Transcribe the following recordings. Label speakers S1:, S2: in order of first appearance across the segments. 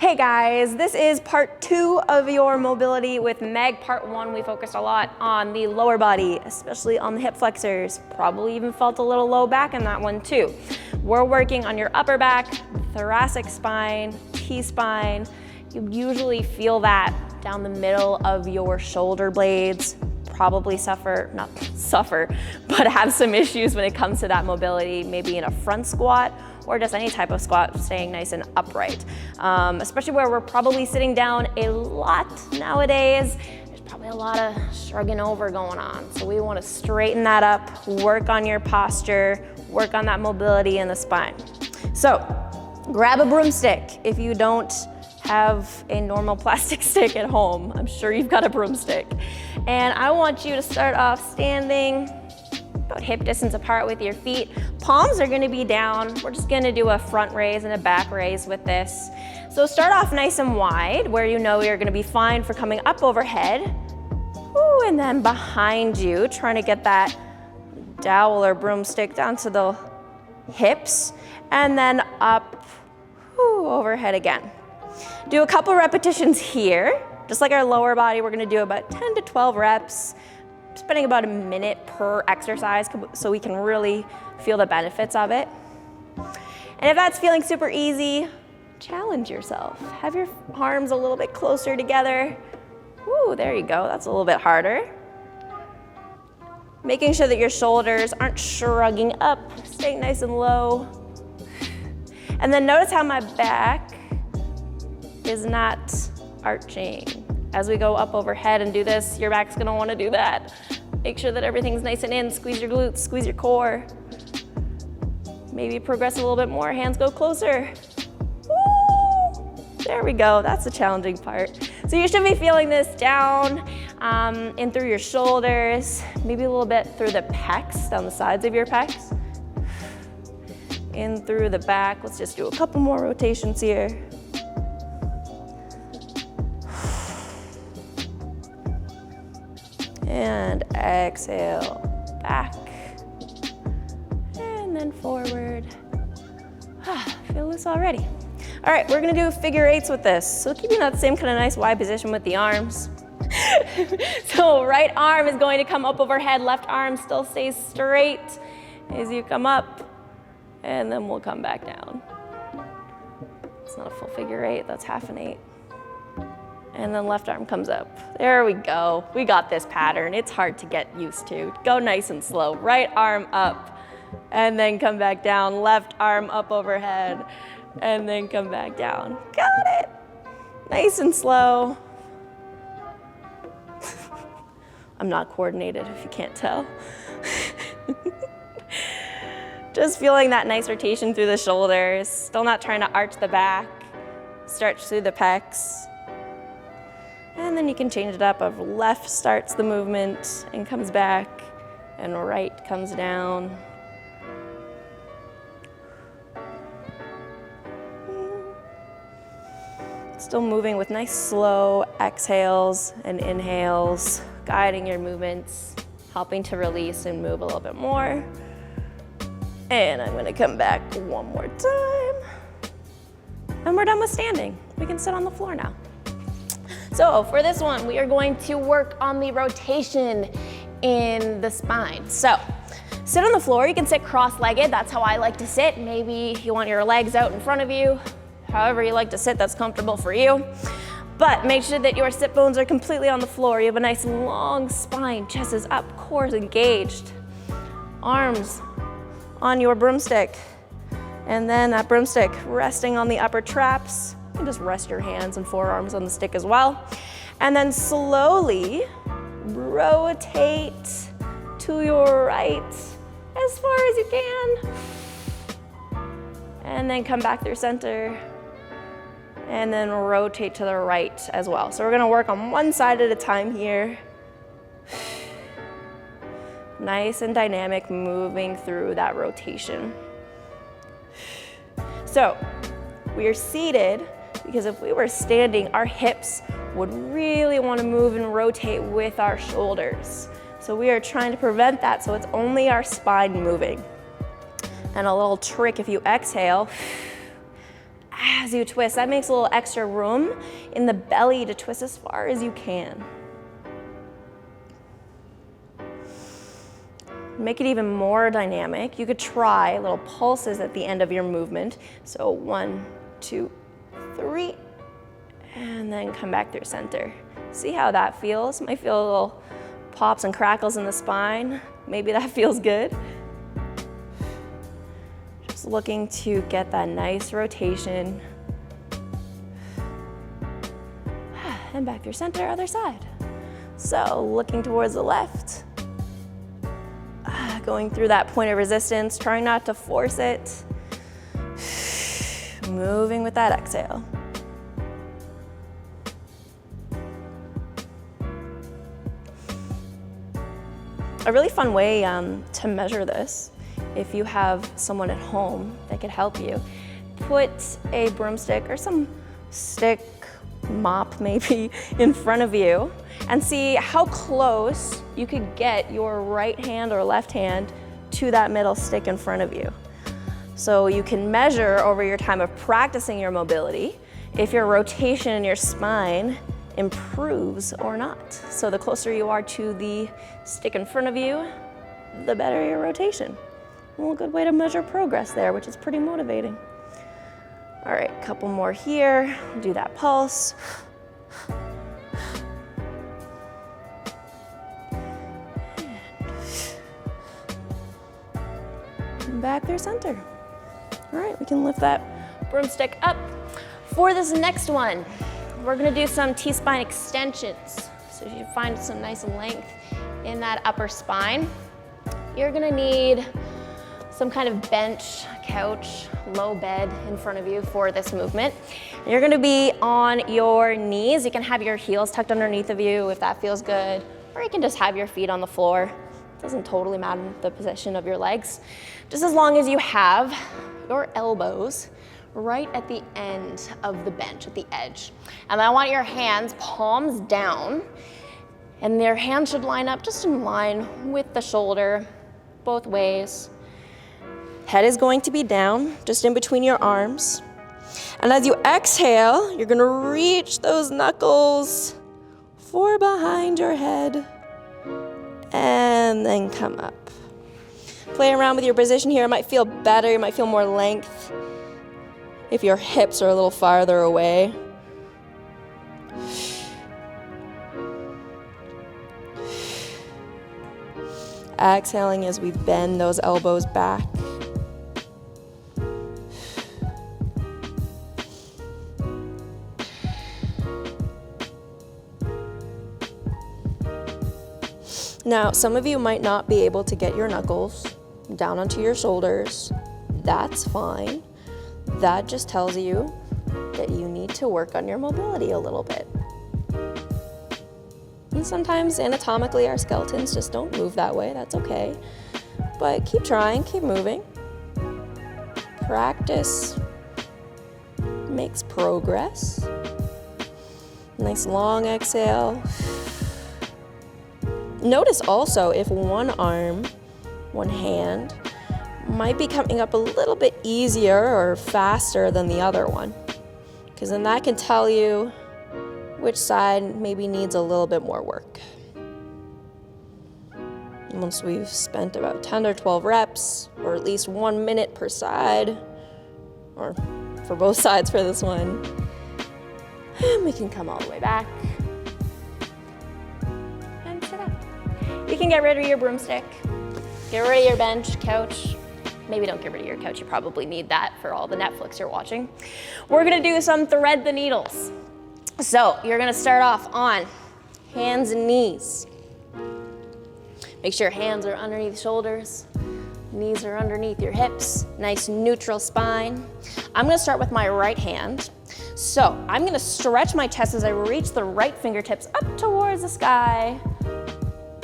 S1: Hey guys, this is part 2 of your mobility with Meg. Part 1, we focused a lot on the lower body, especially on the hip flexors. Probably even felt a little low back in that one too. We're working on your upper back, thoracic spine, T-spine. You usually feel that down the middle of your shoulder blades. Probably not suffer, but have some issues when it comes to that mobility, maybe in a front squat or just any type of squat, staying nice and upright. Especially where we're probably sitting down a lot nowadays. There's probably a lot of shrugging over going on. So we want to straighten that up, work on your posture, work on that mobility in the spine. So grab a broomstick if you don't have a normal plastic stick at home. I'm sure you've got a broomstick. And I want you to start off standing about hip distance apart with your feet. Palms are gonna be down. We're just gonna do a front raise and a back raise with this. So start off nice and wide where you know you're gonna be fine for coming up overhead. Ooh, and then behind you, trying to get that dowel or broomstick down to the hips, and then up, overhead again. Do a couple repetitions here. Just like our lower body, we're gonna do about 10 to 12 reps, spending about a minute per exercise so we can really feel the benefits of it. And if that's feeling super easy, challenge yourself. Have your arms a little bit closer together. Ooh, there you go, that's a little bit harder. Making sure that your shoulders aren't shrugging up, staying nice and low. And then notice how my back is not arching. As we go up overhead and do this, your back's gonna wanna do that. Make sure that everything's nice and in, squeeze your glutes, squeeze your core. Maybe progress a little bit more, hands go closer. Woo! There we go, that's the challenging part. So you should be feeling this down in through your shoulders, maybe a little bit through the pecs, down the sides of your pecs. In through the back, let's just do a couple more rotations here. And exhale, back, and then forward. Feel this already. All right, we're gonna do figure eights with this. So keeping that same kind of nice wide position with the arms. So right arm is going to come up overhead, left arm still stays straight as you come up, and then we'll come back down. It's not a full figure eight, that's half an eight. And then left arm comes up. There we go. We got this pattern. It's hard to get used to. Go nice and slow. Right arm up, and then come back down. Left arm up overhead, and then come back down. Got it. Nice and slow. I'm not coordinated if you can't tell. Just feeling that nice rotation through the shoulders. Still not trying to arch the back. Stretch through the pecs. And then you can change it up of left starts the movement and comes back, and right comes down. Still moving with nice slow exhales and inhales, guiding your movements, helping to release and move a little bit more. And I'm gonna come back one more time. And we're done with standing. We can sit on the floor now. So for this one, we are going to work on the rotation in the spine. So sit on the floor. You can sit cross-legged. That's how I like to sit. Maybe you want your legs out in front of you. However you like to sit, that's comfortable for you. But make sure that your sit bones are completely on the floor. You have a nice long spine, chest is up, core is engaged. Arms on your broomstick. And then that broomstick resting on the upper traps. You can just rest your hands and forearms on the stick as well. And then slowly rotate to your right as far as you can. And then come back through center. And then rotate to the right as well. So we're gonna work on one side at a time here. Nice and dynamic, moving through that rotation. So we are seated, because if we were standing, our hips would really want to move and rotate with our shoulders. So we are trying to prevent that, so it's only our spine moving. And a little trick, if you exhale, as you twist. That makes a little extra room in the belly to twist as far as you can. Make it even more dynamic. You could try little pulses at the end of your movement. So 1, 2, 3, and then come back through center. See how that feels? Might feel a little pops and crackles in the spine. Maybe that feels good. Just looking to get that nice rotation. And back through center, other side. So looking towards the left. Going through that point of resistance, trying not to force it. Moving with that exhale. A really fun way to measure this, if you have someone at home that could help you, put a broomstick or some stick, mop maybe, in front of you and see how close you could get your right hand or left hand to that middle stick in front of you. So you can measure over your time of practicing your mobility if your rotation in your spine improves or not. So the closer you are to the stick in front of you, the better your rotation. Well, a good way to measure progress there, which is pretty motivating. All right, a couple more here. Do that pulse. And back through center. All right, we can lift that broomstick up. For this next one, we're gonna do some T-spine extensions. So you find some nice length in that upper spine. You're gonna need some kind of bench, couch, low bed in front of you for this movement. You're gonna be on your knees. You can have your heels tucked underneath of you if that feels good, or you can just have your feet on the floor. It doesn't totally matter the position of your legs, just as long as you have your elbows right at the end of the bench, at the edge. And I want your hands palms down, and their hands should line up just in line with the shoulder, both ways. Head is going to be down, just in between your arms. And as you exhale, you're gonna reach those knuckles for behind your head, and then come up. Play around with your position here. It might feel better, you might feel more length if your hips are a little farther away. Exhaling as we bend those elbows back. Now, some of you might not be able to get your knuckles down onto your shoulders. That's fine. That just tells you that you need to work on your mobility a little bit. And sometimes anatomically our skeletons just don't move that way, that's okay. But keep trying, keep moving. Practice makes progress. Nice long exhale. Notice also if one arm, one hand, might be coming up a little bit easier or faster than the other one, because then that can tell you which side maybe needs a little bit more work. And once we've spent about 10 or 12 reps, or at least 1 minute per side, or for both sides for this one, and we can come all the way back and sit up. You can get rid of your broomstick, get rid of your bench, couch. Maybe don't get rid of your couch, you probably need that for all the Netflix you're watching. We're gonna do some thread the needles. So you're gonna start off on hands and knees. Make sure your hands are underneath shoulders, knees are underneath your hips, nice neutral spine. I'm gonna start with my right hand. So I'm gonna stretch my chest as I reach the right fingertips up towards the sky.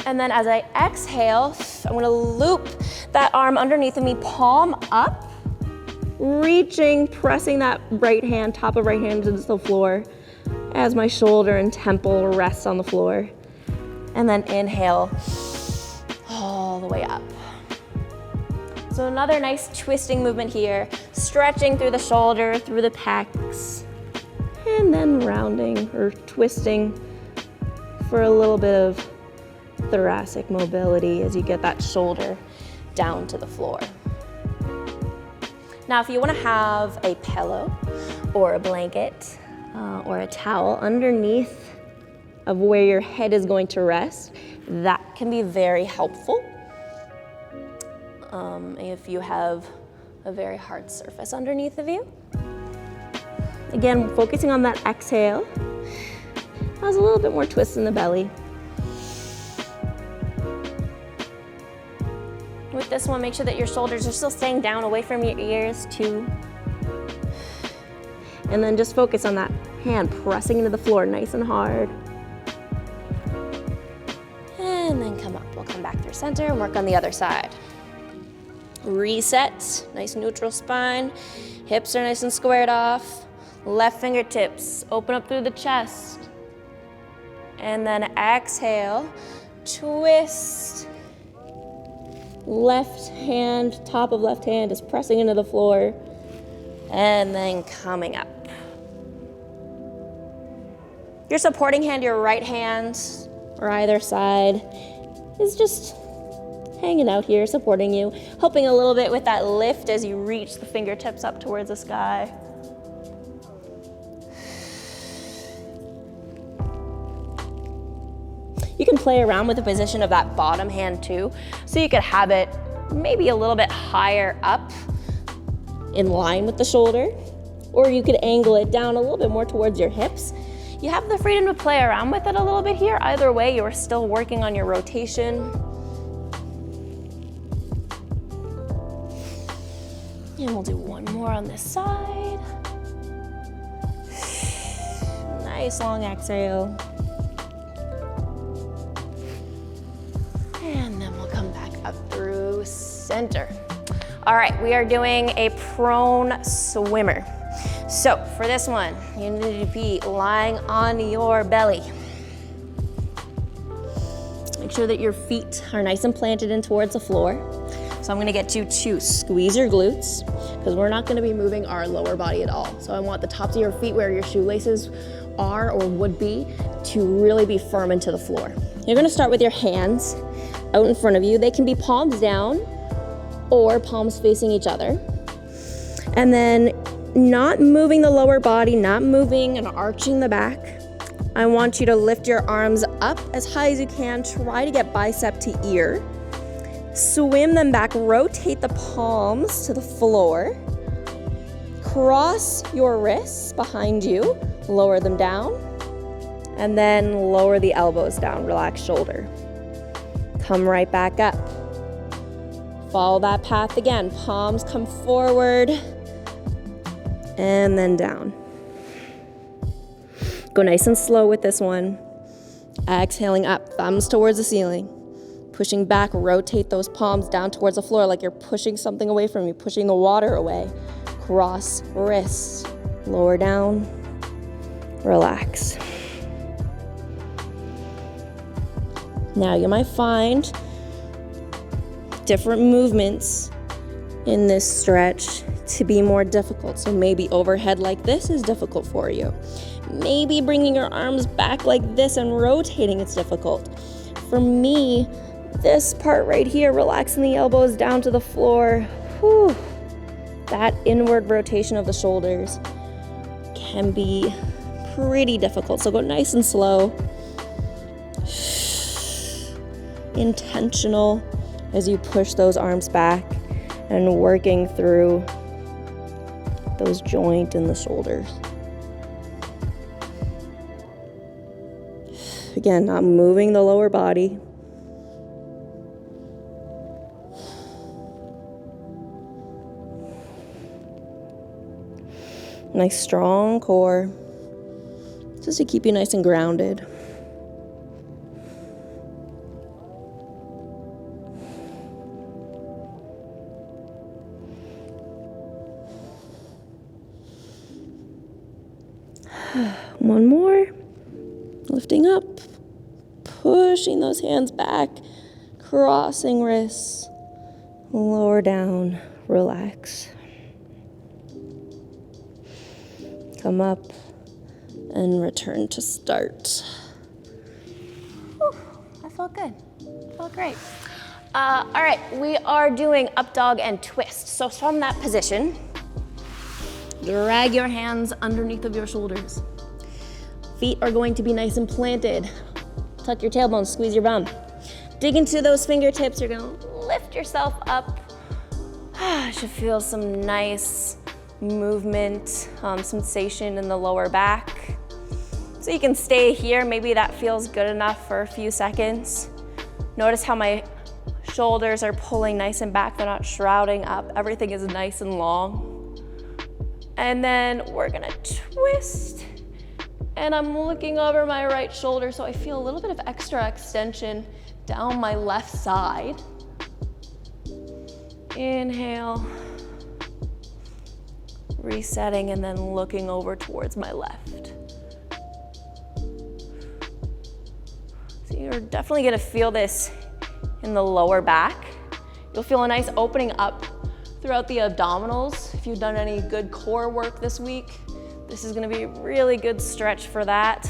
S1: And then as I exhale, I'm gonna loop that arm underneath of me, palm up, reaching, pressing that right hand, top of right hand into the floor as my shoulder and temple rest on the floor. And then inhale all the way up. So another nice twisting movement here, stretching through the shoulder, through the pecs, and then rounding or twisting for a little bit of thoracic mobility as you get that shoulder down to the floor. Now, if you want to have a pillow or a blanket or a towel underneath of where your head is going to rest, that can be very helpful. If you have a very hard surface underneath of you. Again, focusing on that exhale. Has a little bit more twist in the belly. With this one, make sure that your shoulders are still staying down away from your ears too. And then just focus on that hand pressing into the floor nice and hard. And then come up. We'll come back through center and work on the other side. Reset, nice neutral spine. Hips are nice and squared off. Left fingertips open up through the chest. And then exhale, twist. Left hand, top of left hand is pressing into the floor. And then coming up. Your supporting hand, your right hand, or either side, is just hanging out here, supporting you, helping a little bit with that lift as you reach the fingertips up towards the sky. You can play around with the position of that bottom hand too, so you could have it maybe a little bit higher up in line with the shoulder, or you could angle it down a little bit more towards your hips. You have the freedom to play around with it a little bit here. Either way, you're still working on your rotation. And we'll do one more on this side. Nice long exhale. And then we'll come back up through center. All right, we are doing a prone swimmer. So for this one, you need to be lying on your belly. Make sure that your feet are nice and planted in towards the floor. So I'm gonna get you to squeeze your glutes, because we're not gonna be moving our lower body at all. So I want the tops of your feet where your shoelaces are or would be to really be firm into the floor. You're gonna start with your hands out in front of you. They can be palms down or palms facing each other. And then not moving the lower body, not moving and arching the back. I want you to lift your arms up as high as you can. Try to get bicep to ear. Swim them back, rotate the palms to the floor. Cross your wrists behind you, lower them down, and then lower the elbows down, relax shoulder. Come right back up. Follow that path again. Palms come forward, and then down. Go nice and slow with this one. Exhaling up, thumbs towards the ceiling. Pushing back, rotate those palms down towards the floor like you're pushing something away from you, pushing the water away. Cross wrists, lower down, relax. Now you might find different movements in this stretch to be more difficult. So maybe overhead like this is difficult for you. Maybe bringing your arms back like this and rotating is difficult. For me, this part right here, relaxing the elbows down to the floor, whew, that inward rotation of the shoulders can be pretty difficult. So go nice and slow, intentional as you push those arms back and working through those joints in the shoulders. Again, not moving the lower body. Nice strong core, just to keep you nice and grounded. One more. Lifting up, pushing those hands back, crossing wrists, Lower down, relax. Come up and return to start. Whew, that felt good. Felt great. All right, we are doing up dog and twist. So from that position, drag your hands underneath of your shoulders. Feet are going to be nice and planted. Tuck your tailbone, squeeze your bum. Dig into those fingertips. You're gonna lift yourself up. Should feel some nice movement, sensation in the lower back. So you can stay here. Maybe that feels good enough for a few seconds. Notice how my shoulders are pulling nice and back. They're not shrouding up. Everything is nice and long. And then we're gonna twist. And I'm looking over my right shoulder, so I feel a little bit of extra extension down my left side. Inhale. Resetting and then looking over towards my left. So you're definitely gonna feel this in the lower back. You'll feel a nice opening up throughout the abdominals. If you've done any good core work this week, this is gonna be a really good stretch for that.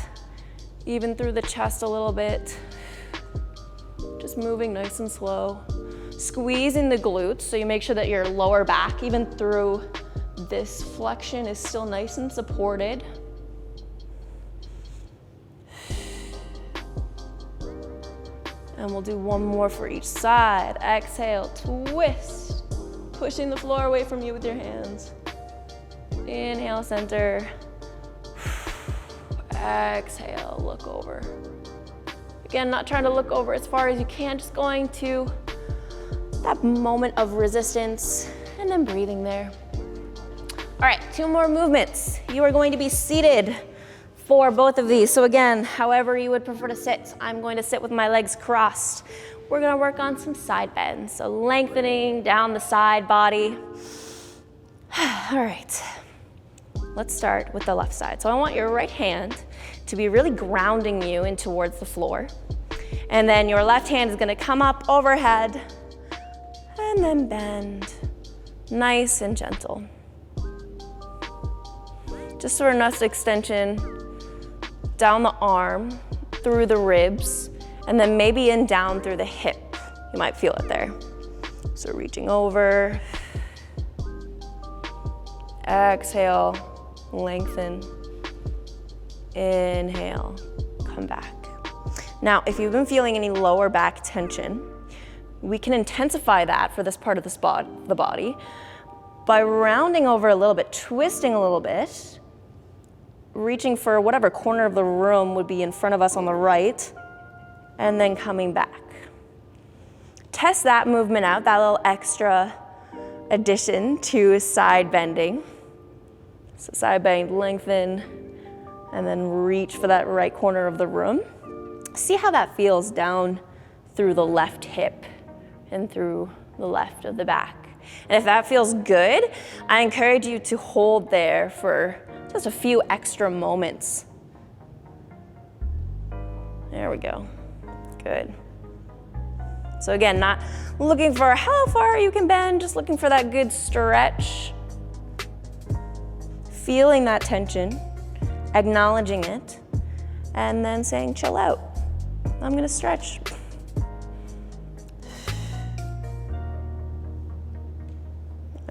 S1: Even through the chest a little bit. Just moving nice and slow. Squeezing the glutes so you make sure that your lower back, even through this flexion, is still nice and supported. And we'll do one more for each side. Exhale, twist. Pushing the floor away from you with your hands. Inhale, center. Exhale, look over. Again, not trying to look over as far as you can, just going to that moment of resistance and then breathing there. All right, 2 more movements. You are going to be seated for both of these. So again, however you would prefer to sit, I'm going to sit with my legs crossed. We're gonna work on some side bends. So lengthening down the side body. All right, let's start with the left side. So I want your right hand to be really grounding you in towards the floor. And then your left hand is gonna come up overhead and then bend, nice and gentle. Just for a nice extension down the arm, through the ribs, and then maybe in down through the hip. You might feel it there. So reaching over, exhale, lengthen, inhale, come back. Now, if you've been feeling any lower back tension, we can intensify that for this part of the body by rounding over a little bit, twisting a little bit, reaching for whatever corner of the room would be in front of us on the right, and then coming back. Test that movement out, that little extra addition to side bending. So side bend, lengthen, and then reach for that right corner of the room. See how that feels down through the left hip and through the left of the back. And if that feels good, I encourage you to hold there for just a few extra moments. There we go. Good. So again, not looking for how far you can bend, just looking for that good stretch. Feeling that tension, acknowledging it, and then saying, chill out. I'm gonna stretch.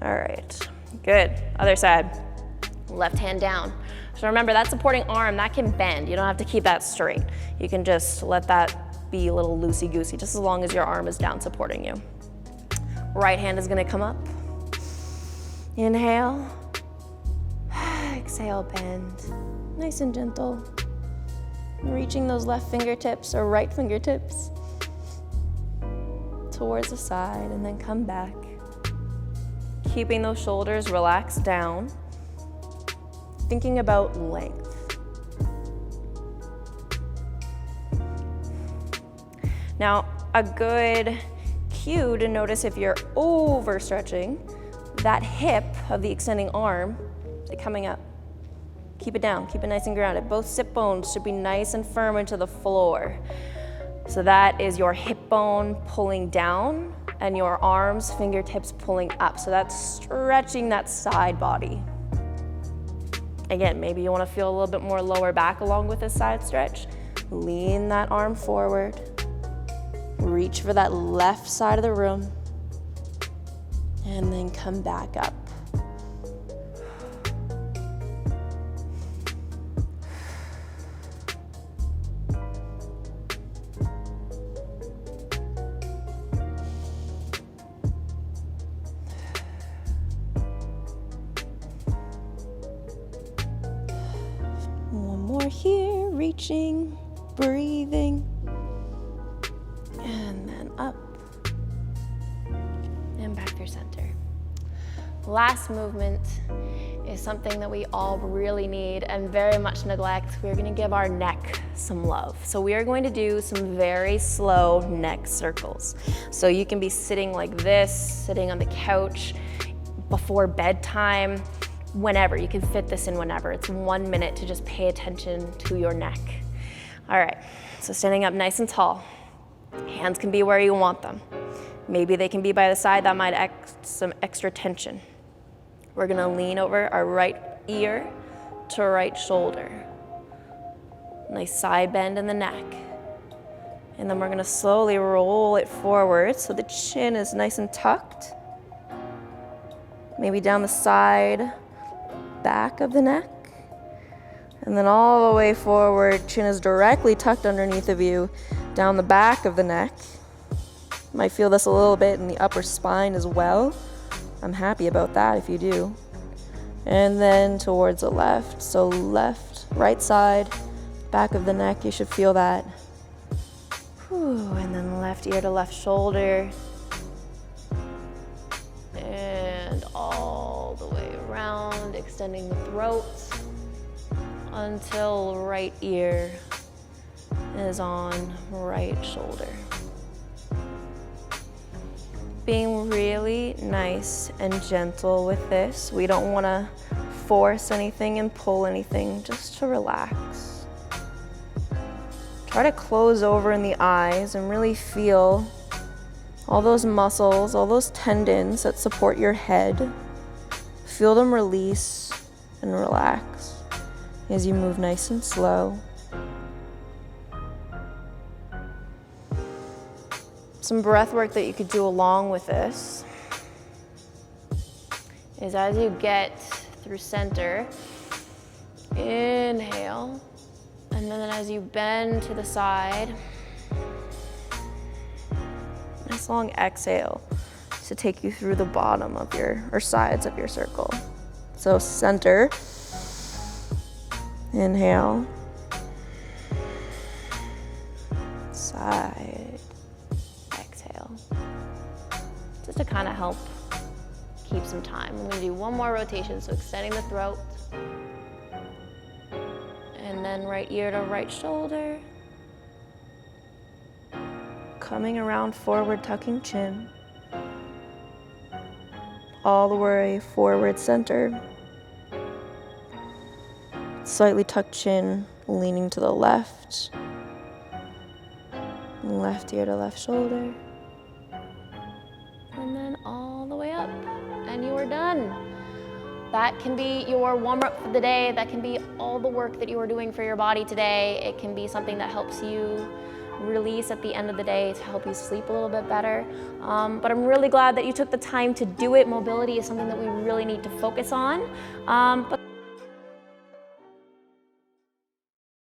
S1: All right, good. Other side. Left hand down. So remember, that supporting arm, that can bend. You don't have to keep that straight. You can just let that be a little loosey-goosey, just as long as your arm is down supporting you. Right hand is gonna come up. Inhale. Exhale, bend. Nice and gentle. Reaching those left fingertips or right fingertips towards the side, and then come back. Keeping those shoulders relaxed down. Thinking about length. Now, a good cue to notice if you're overstretching, that hip of the extending arm is coming up. Keep it down, keep it nice and grounded. Both sit bones should be nice and firm into the floor. So that is your hip bone pulling down and your arms, fingertips pulling up. So that's stretching that side body. Again, maybe you want to feel a little bit more lower back along with this side stretch. Lean that arm forward. Reach for that left side of the room. And then come back up. One more here, reaching, breathing, and then up and back through center. Last movement is something that we all really need and very much neglect. We're going to give our neck some love. So we are going to do some very slow neck circles. So you can be sitting like this, sitting on the couch before bedtime, whenever. You can fit this in whenever. It's 1 minute to just pay attention to your neck. All right, so standing up nice and tall. Hands can be where you want them. Maybe they can be by the side. That might add some extra tension. We're gonna lean over our right ear to right shoulder. Nice side bend in the neck. And then we're gonna slowly roll it forward so the chin is nice and tucked. Maybe down the side, back of the neck. And then all the way forward, chin is directly tucked underneath of you, down the back of the neck. You might feel this a little bit in the upper spine as well. I'm happy about that if you do. And then towards the left. So left, right side, back of the neck, you should feel that. Whew. And then left ear to left shoulder. And all the way around, extending the throat until right ear is on right shoulder. Being really nice and gentle with this. We don't want to force anything and pull anything, just to relax. Try to close over in the eyes and really feel all those muscles, all those tendons that support your head. Feel them release and relax as you move nice and slow. Some breath work that you could do along with this is as you get through center, inhale, and then as you bend to the side, nice long exhale to take you through the bottom of or sides of your circle. So center, inhale, side, exhale. Just to kind of help keep some time. I'm gonna do one more rotation, so extending the throat. And then right ear to right shoulder. Coming around forward, tucking chin. All the way forward, center. Slightly tucked chin, leaning to the left. Left ear to left shoulder. And then all the way up. And you are done. That can be your warm-up for the day. That can be all the work that you are doing for your body today. It can be something that helps you release at the end of the day to help you sleep a little bit better. But I'm really glad that you took the time to do it. Mobility is something that we really need to focus on. But